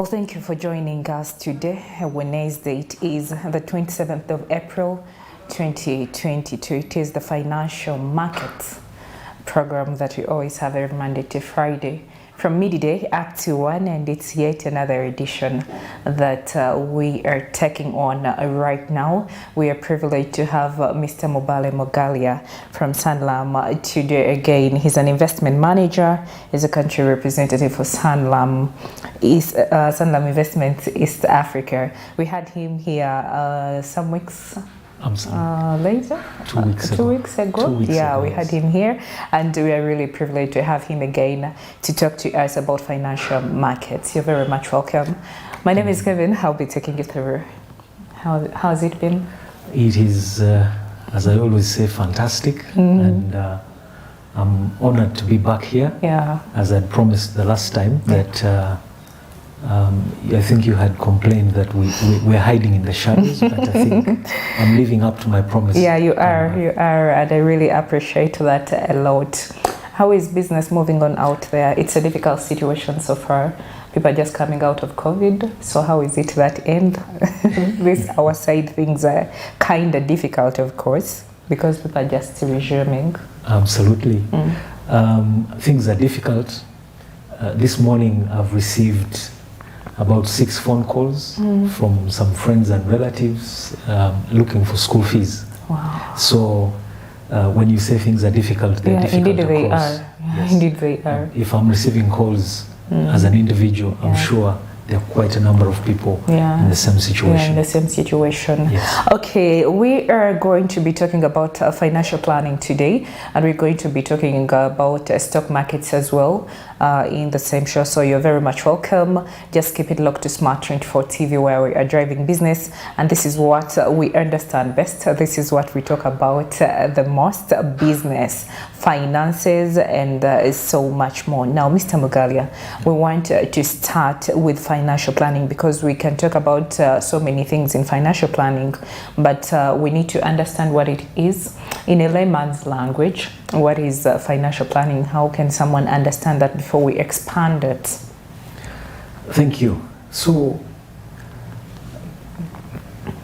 thank you for joining us today. Wednesday, it is the 27th of April 2022. It is the financial markets program that we always have every Monday to Friday from midday up to 1, and it's yet another edition that we are taking on right now. We are privileged to have Mr. Mubale Mogalia from Sanlam today again. He's an investment manager, he's a country representative for Sanlam Investments East Africa. We had him here some weeks later, 2 weeks ago. 2 weeks ago. 2 weeks ago, we had him here, and we are really privileged to have him again to talk to us about financial markets. You're very much welcome. My name is Kevin. I'll be taking you through. How's it been? It is, as I always say, fantastic, and I'm honored to be back here. Yeah. As I promised the last time that. I think you had complained that we're hiding in the shadows, but I think I'm living up to my promise. Yeah, you are, and I really appreciate that a lot. How is business moving on out there? It's a difficult situation so far. People are just coming out of COVID, so how is it that end? This our side things are kind of difficult, of course, because people are just resuming. Absolutely. Things are difficult. This morning I've received about 6 phone calls from some friends and relatives looking for school fees. Wow. So when you say things are difficult, they're difficult. Indeed they are. Yes. Indeed they are. If I'm receiving calls as an individual, I'm sure there are quite a number of people in the same situation. Yeah, in the same situation. Yes. Okay, we are going to be talking about financial planning today, and we're going to be talking about stock markets as well in the same show. So you're very much welcome. Just keep it locked to Smart 24 TV, where we are driving business, and this is what we understand best. This is what we talk about the most: business, finances, and so much more. Now, Mr. Mugalia, we want to start with financial planning, because we can talk about so many things in financial planning, but we need to understand what it is in a layman's language. What is financial planning? How can someone understand that before we expand it? Thank you. So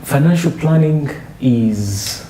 financial planning is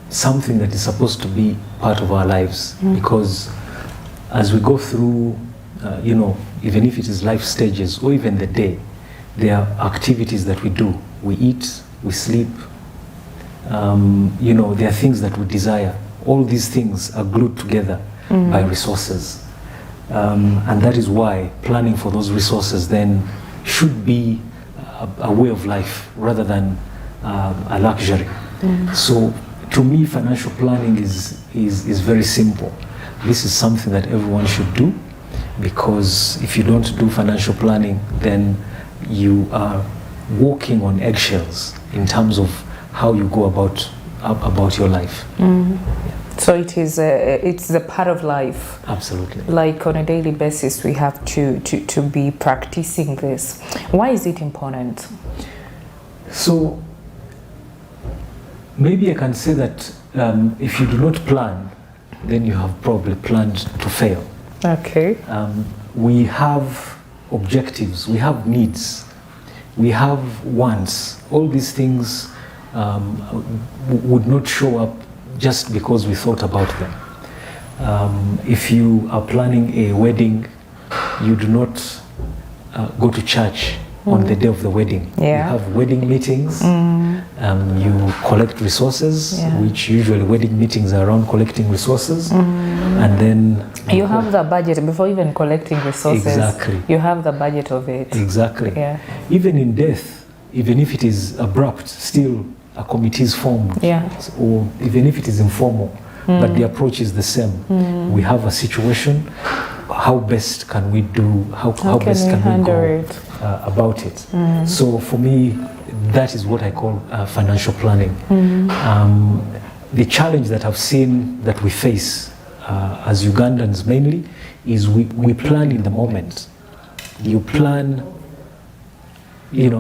something that is supposed to be part of our lives, because as we go through even if it is life stages or even the day, there are activities that we do. We eat, we sleep, there are things that we desire. All these things are glued together by resources. And that is why planning for those resources then should be a way of life rather than a luxury. So to me, financial planning is very simple. This is something that everyone should do, because if you don't do financial planning, then you are walking on eggshells in terms of how you go about your life. So it's a part of life. Absolutely. Like on a daily basis, we have to be practicing this. Why is it important? So maybe I can say that if you do not plan, then you have probably planned to fail. Okay. We have objectives, we have needs, we have wants. All these things would not show up just because we thought about them. If you are planning a wedding, you do not go to church on the day of the wedding. You have wedding meetings, you collect resources, which usually wedding meetings are around collecting resources, and then you have the budget before even collecting resources. Exactly. You have the budget of it. Exactly. Yeah. Even in death, even if it is abrupt, still a committee is formed. Yeah. Or even if it is informal, but the approach is the same. We have a situation. How best can we do? How best can we go about it? So for me, that is what I call financial planning. The challenge that I've seen that we face as Ugandans mainly is we plan in the moment. You plan,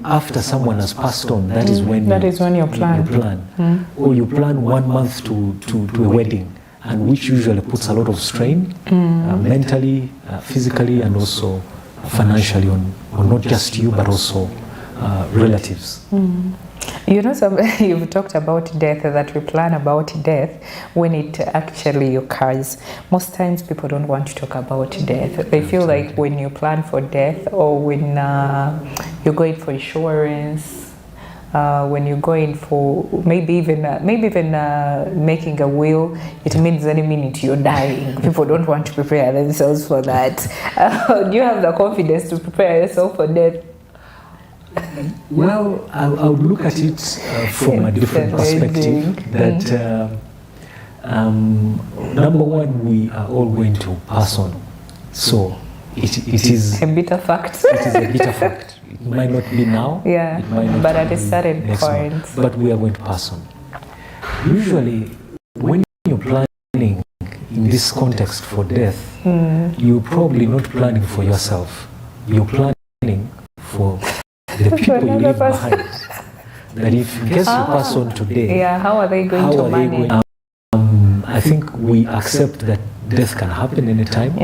after someone has passed on, that is when you plan. Or you plan 1 month to a wedding, and which usually puts a lot of strain mentally, physically, and also financially on not just you, but also relatives. You know, you've talked about death, that we plan about death when it actually occurs. Most times people don't want to talk about death. They feel like when you plan for death, or when you're going for insurance, when you're going for maybe even making a will, it means any minute you're dying. People don't want to prepare themselves for that. Do you have the confidence to prepare yourself for death? Well, I would look at it from a different perspective. That number one, we are all going to pass on. So it is a bitter fact. It is a bitter fact. It might not be now. Yeah, it might not but at a certain point. Month, but we are going to pass on. Usually, when you're planning in this context for death, you're probably not planning for yourself. You're planning for the people you leave behind. That if in case you pass on today, how are they going to manage? I think we accept that death can happen anytime.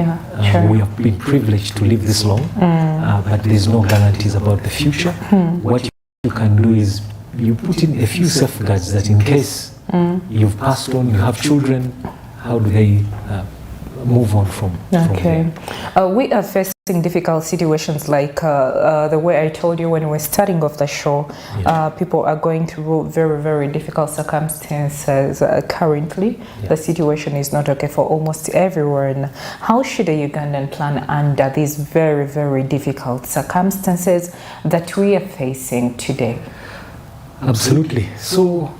Sure. We have been privileged to live this long, but there's no guarantees about the future. What you can do is you put in a few safeguards that in case you've passed on, you have children, how do they move on from there? We are facing difficult situations like the way I told you when we were starting off the show. People are going through very, very difficult circumstances currently. The situation is not okay for almost everyone. How should a Ugandan plan under these very, very difficult circumstances that we are facing today? Absolutely. So,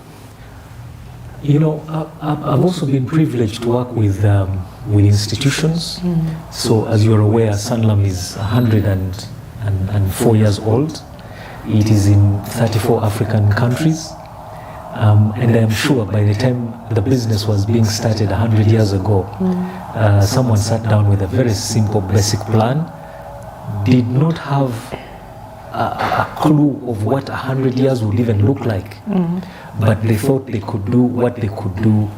you know, I've also been privileged to work with institutions. So as you're aware, Sanlam is 104 years old. It is in 34 African countries. And I'm sure by the time the business was being started 100 years ago, someone sat down with a very simple basic plan, did not have a clue of what 100 years would even look like. But they thought they could do what they could do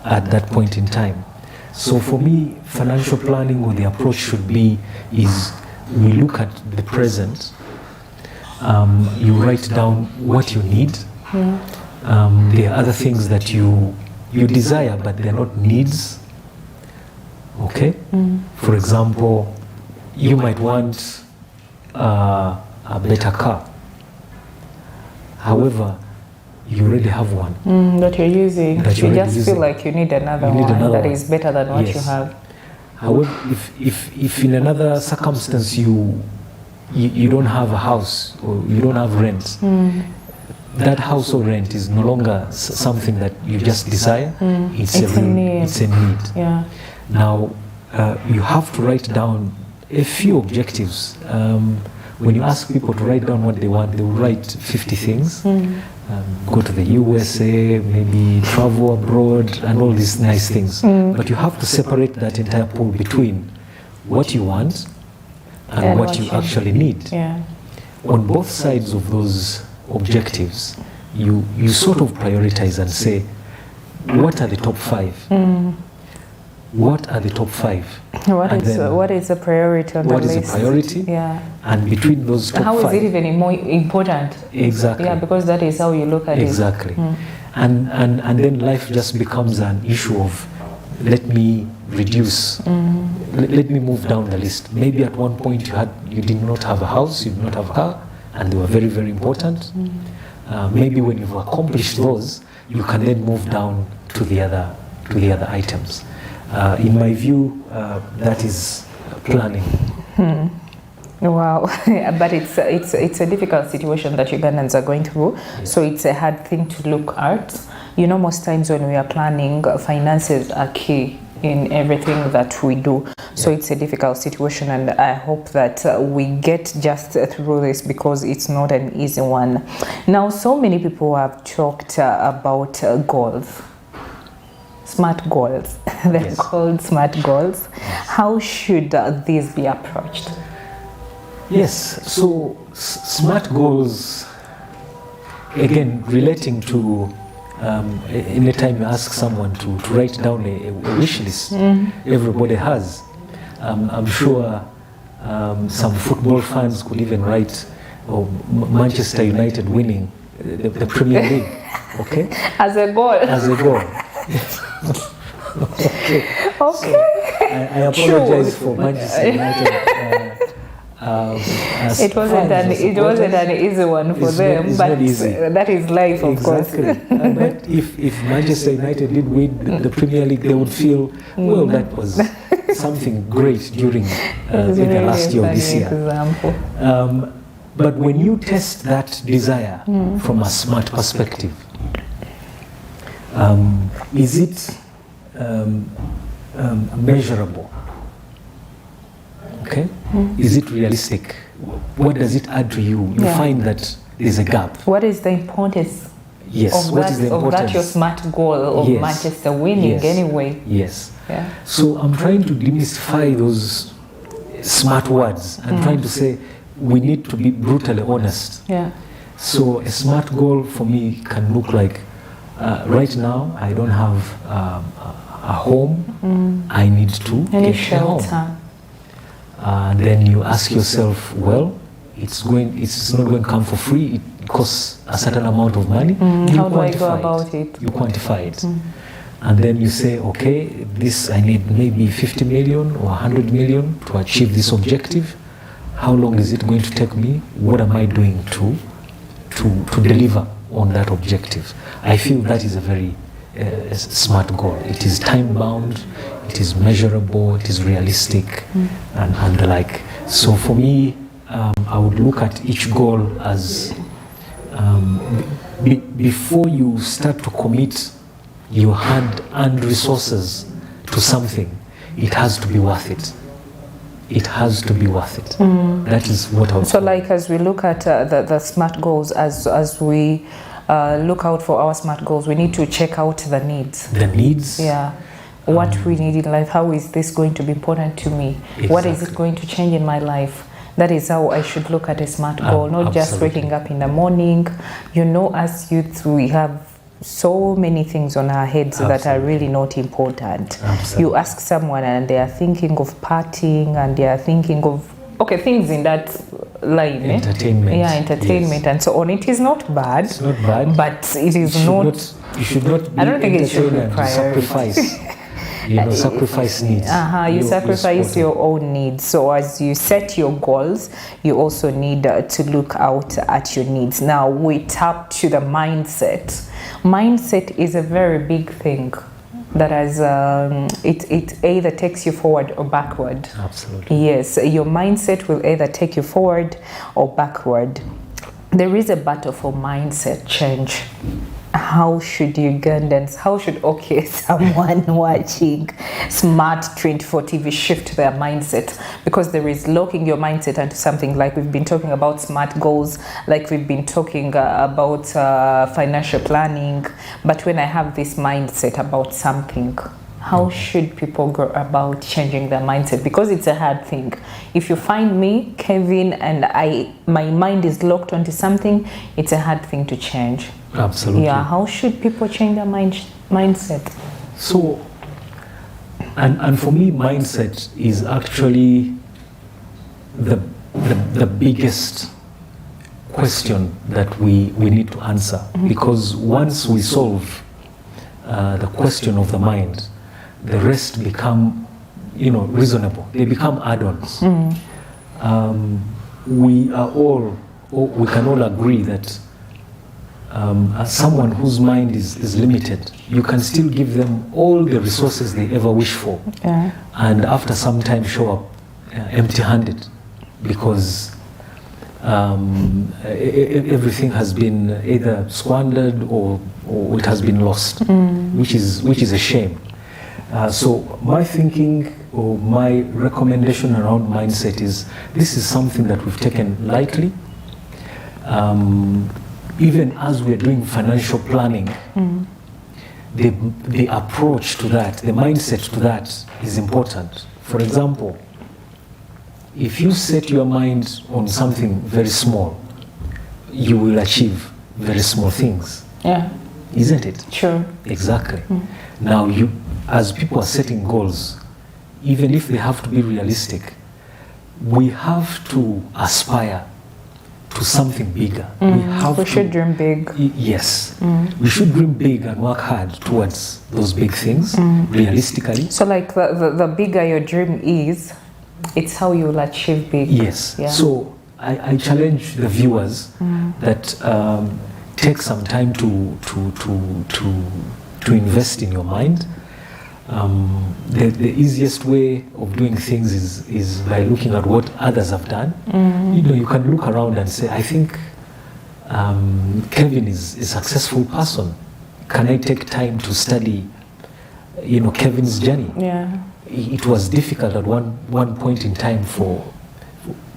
at that point in time. So for me, financial planning, or the approach should be, is we look at the present, you write down what you need. There are other things that you desire, but they're not needs. Okay? For example, you might want a better car. However, you already have one that you're using. You just feel like you need another one that is better than what you have. However, if in another circumstance you don't have a house or you don't have rent, that house or rent is no longer something that you just desire. It's a need. It's a need. Yeah. Now you have to write down a few objectives. When you ask people to write down what they want, they will write 50 things. Go to the USA, maybe travel abroad, and all these nice things. But you have to separate that entire pool between what you want and what you actually need. On both sides of those objectives, you sort of prioritize and say, what are the top 5? What are the top 5? What is the priority on the list? What is the priority? And between those top 5. How is it even more important? Exactly. Yeah, because that is how you look at it. Exactly. And then life just becomes an issue of, let me reduce, let me move down the list. Maybe at one point you did not have a house, you did not have a car, and they were very, very important. Maybe when you've accomplished those, you can then move down to the other items. In my view, that is planning. Wow, but it's a difficult situation that Ugandans are going through. So it's a hard thing to look at. You know, most times when we are planning, finances are key in everything that we do. So it's a difficult situation, and I hope that we get just through this, because it's not an easy one. Now, so many people have talked about goals. Smart goals. They're called smart goals. How should these be approached? Yes, so smart goals, again, relating to any time you ask someone to write down a wish list, everybody has. I'm sure Some football fans could even write, "Oh, Manchester United winning the Premier League." Okay. As a goal. As a goal. Okay. Okay. So I apologize for Manchester United. It wasn't an easy one for them, but that is life, of course. But if Manchester United did win the Premier League, they would feel, well, that was something great during the last year of this year. Example. But when you test that desire from a smart perspective, is it measurable? Okay, is it realistic? What does it add to you? You find that there's a gap. What is the importance? Yes. Of that your smart goal of Manchester winning anyway? Yes. Yeah. So I'm trying to demystify those smart words and trying to say we need to be brutally honest. Yeah. So a smart goal for me can look like right now I don't have a home. I need to get a home. And then you ask yourself, well, it's not going to come for free. It costs a certain amount of money. How do I go about it? You quantify it. And then you say, okay, this I need maybe 50 million or 100 million to achieve this objective. How long is it going to take me? What am I doing to deliver on that objective? I feel that is a very smart goal. It is time bound, it is measurable, it is realistic, and the like. So for me, I would look at each goal as before you start to commit your hand-earned resources to something, it has to be worth it. It has to be worth it. That is what I would So like as we look at the smart goals, as we look out for our smart goals, we need to check out the needs. The needs? Yeah. What we need in life, how is this going to be important to me? Exactly. What is it going to change in my life? That is how I should look at a smart goal, not just waking up in the morning. You know, as youth, we have so many things on our heads that are really not important. You ask someone and they are thinking of partying and they are thinking of things in that line. Entertainment. Yeah, entertainment and so on. It is not bad. It's not bad. But it is not. You should not be I don't think it should be sacrifice. Sacrifice needs. You sacrifice your own needs. So as you set your goals, you also need to look out at your needs. Now we tap to the mindset. Mindset is a very big thing that has it either takes you forward or backward. Absolutely. Yes, your mindset will either take you forward or backward. There is a battle for mindset change. How should Ugandans, someone watching Smart 24 TV shift their mindset? Because there is locking your mindset into something, like we've been talking about smart goals, like we've been talking about financial planning. But when I have this mindset about something, how should people go about changing their mindset? Because it's a hard thing. If you find me, Kevin, and my mind is locked onto something, it's a hard thing to change. Absolutely. Yeah, how should people change their mindset? So, and for me, mindset is actually the biggest question that we need to answer. Because once we solve the question of the mind, the rest become, reasonable. They become add-ons. We can all agree that someone whose mind is limited, you can still give them all the resources they ever wish for, and after some time show up empty-handed, because everything has been either squandered or it has been lost, which is a shame. So my thinking or my recommendation around mindset is, this is something that we've taken lightly. Even as we're doing financial planning, the approach to that, the mindset to that is important. For example, if you set your mind on something very small, you will achieve very small things. Yeah. Isn't it? Sure. Exactly. Now, as people are setting goals, even if they have to be realistic, we have to aspire to something bigger. We should dream big. Yes. We should dream big and work hard towards those big things, realistically. So like the bigger your dream is, it's how you will achieve big. Yes. Yeah. So I challenge the viewers that take some time to invest in your mind. The easiest way of doing things is by looking at what others have done. You know, you can look around and say, I think Kevin is a successful person. Can I take time to study, you know, Kevin's journey? Yeah. It was difficult at one point in time for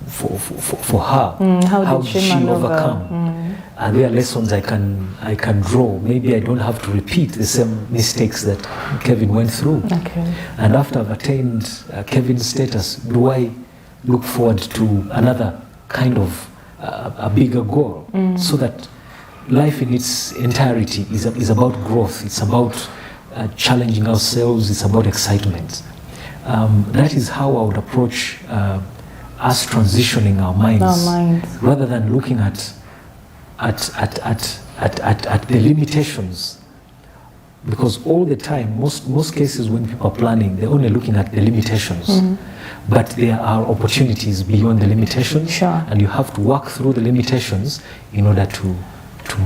her. How did she overcome? And there are lessons I can draw. Maybe I don't have to repeat the same mistakes that Kevin went through. Okay. And after I've attained Kevin's status, do I look forward to another kind of a bigger goal, so that life in its entirety is about growth. It's about challenging ourselves. It's about excitement. That is how I would approach us transitioning our minds, rather than looking at the limitations. Because all the time, most cases when people are planning, they're only looking at the limitations. But there are opportunities beyond the limitations. Sure. And you have to work through the limitations in order to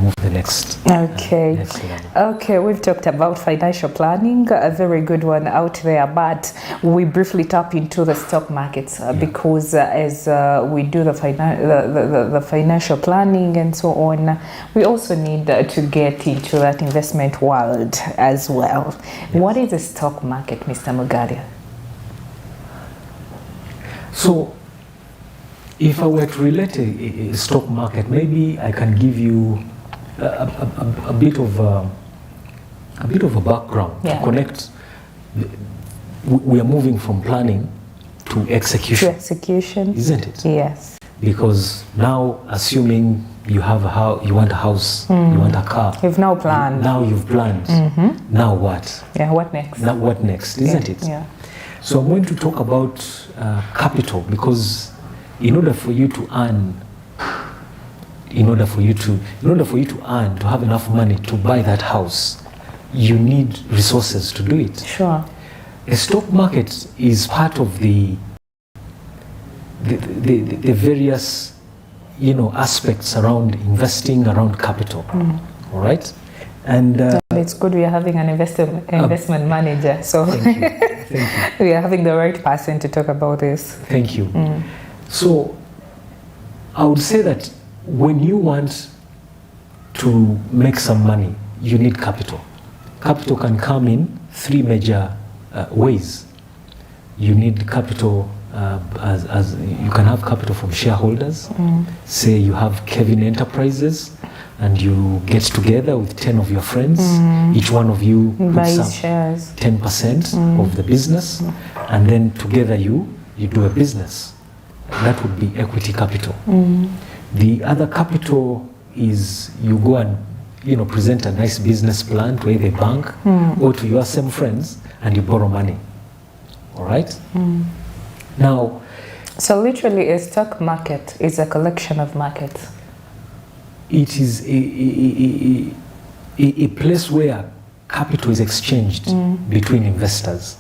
move the next level. Okay, we've talked about financial planning, a very good one out there, but we briefly tap into the stock markets because as we do the financial planning and so on, we also need to get into that investment world as well. Yes. What is the stock market, Mr. Mugalia? So, if I were to relate a stock market, maybe I can give you a bit of a background to connect. We are moving from planning to execution. Isn't it? Yes. Because now, assuming you have a house, you want a house, you want a car. You've now planned. Now you've planned. Now what? Yeah. What next? Now what next? Isn't it? Yeah. So I'm going to talk about capital, because in order for you to earn, to have enough money to buy that house, you need resources to do it. Sure. A stock market is part of the various, aspects around investing, around capital. All right. And it's good we are having an investment manager. So thank you. We are having the right person to talk about this. Thank you. So I would say that when you want to make some money, you need capital. Capital can come in three major ways. You need capital as you can have capital from shareholders. Say you have Kevin Enterprises and you get together with 10 of your friends. Each one of you puts up shares. 10% of the business, and then together you do a business. That would be equity capital. The other capital is you go and present a nice business plan to either a bank or to your same friends, and you borrow money. All right? Now, so literally a stock market is a collection of markets. It is a place where capital is exchanged between investors.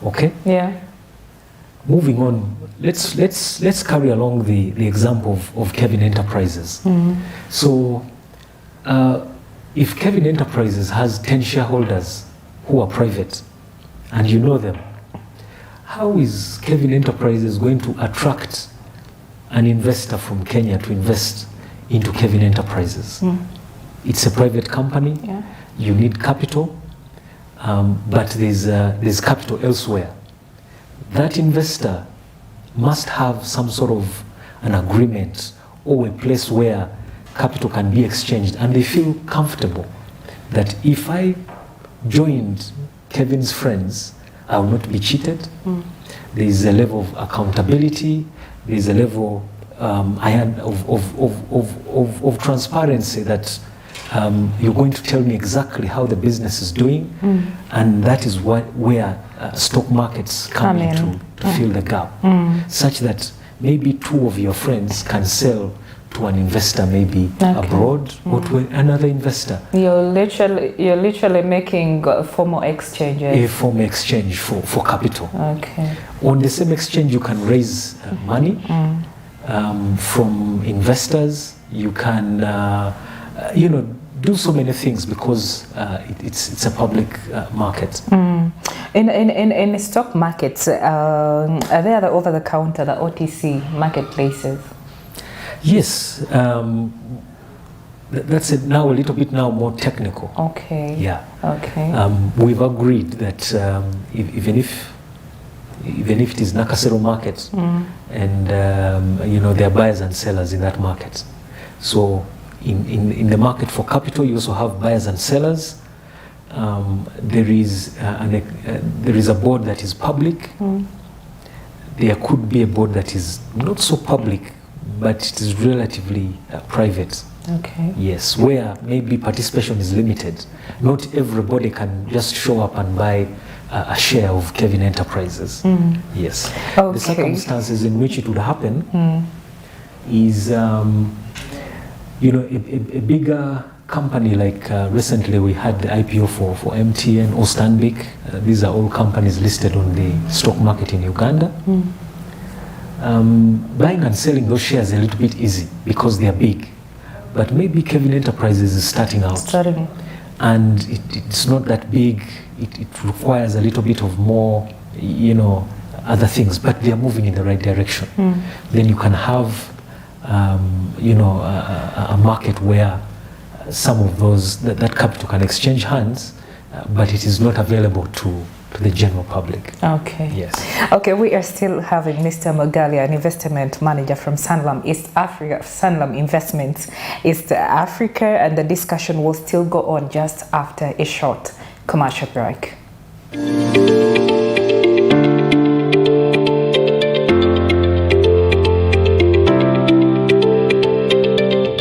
Okay? Yeah. Moving on, let's carry along the example of Kevin Enterprises. So, if Kevin Enterprises has 10 shareholders who are private, and you know them, how is Kevin Enterprises going to attract an investor from Kenya to invest into Kevin Enterprises? It's a private company. Yeah. You need capital, but there's capital elsewhere. That investor must have some sort of an agreement or a place where capital can be exchanged, and they feel comfortable that if I joined Kevin's friends, I will not be cheated. There is a level of accountability. There is a level of transparency that You're going to tell me exactly how the business is doing, and that is where stock markets come in to fill the gap, such that maybe two of your friends can sell to an investor maybe abroad or to another investor. You're literally making formal exchanges. A formal exchange for capital. Okay. On the same exchange, you can raise money from investors. You can, do so many things because it's a public market. In stock markets, are there the over-the-counter, the OTC marketplaces? Yes, that's it. Now a little bit more technical. Okay. Yeah. Okay. We've agreed that even if it is Nakasero market, and there are buyers and sellers in that market. So in the market for capital, you also have buyers and sellers. There is a board that is public. There could be a board that is not so public, but it is relatively private. Okay. Yes, where maybe participation is limited. Not everybody can just show up and buy a share of Kevin Enterprises. Yes. Okay. The circumstances in which it would happen is, a bigger company like recently we had the IPO for MTN or Stanbic. These are all companies listed on the stock market in Uganda. Buying and selling those shares is a little bit easy because they are big. But maybe Kevin Enterprises is starting out. And it's not that big. It requires a little bit of more, other things, but they are moving in the right direction. Then you can have, a market where some of those, that capital can exchange hands, but it is not available to the general public. Okay. Yes. Okay, we are still having Mr. Mugalia, an investment manager from Sanlam East Africa, Sanlam Investments East Africa, and the discussion will still go on just after a short commercial break.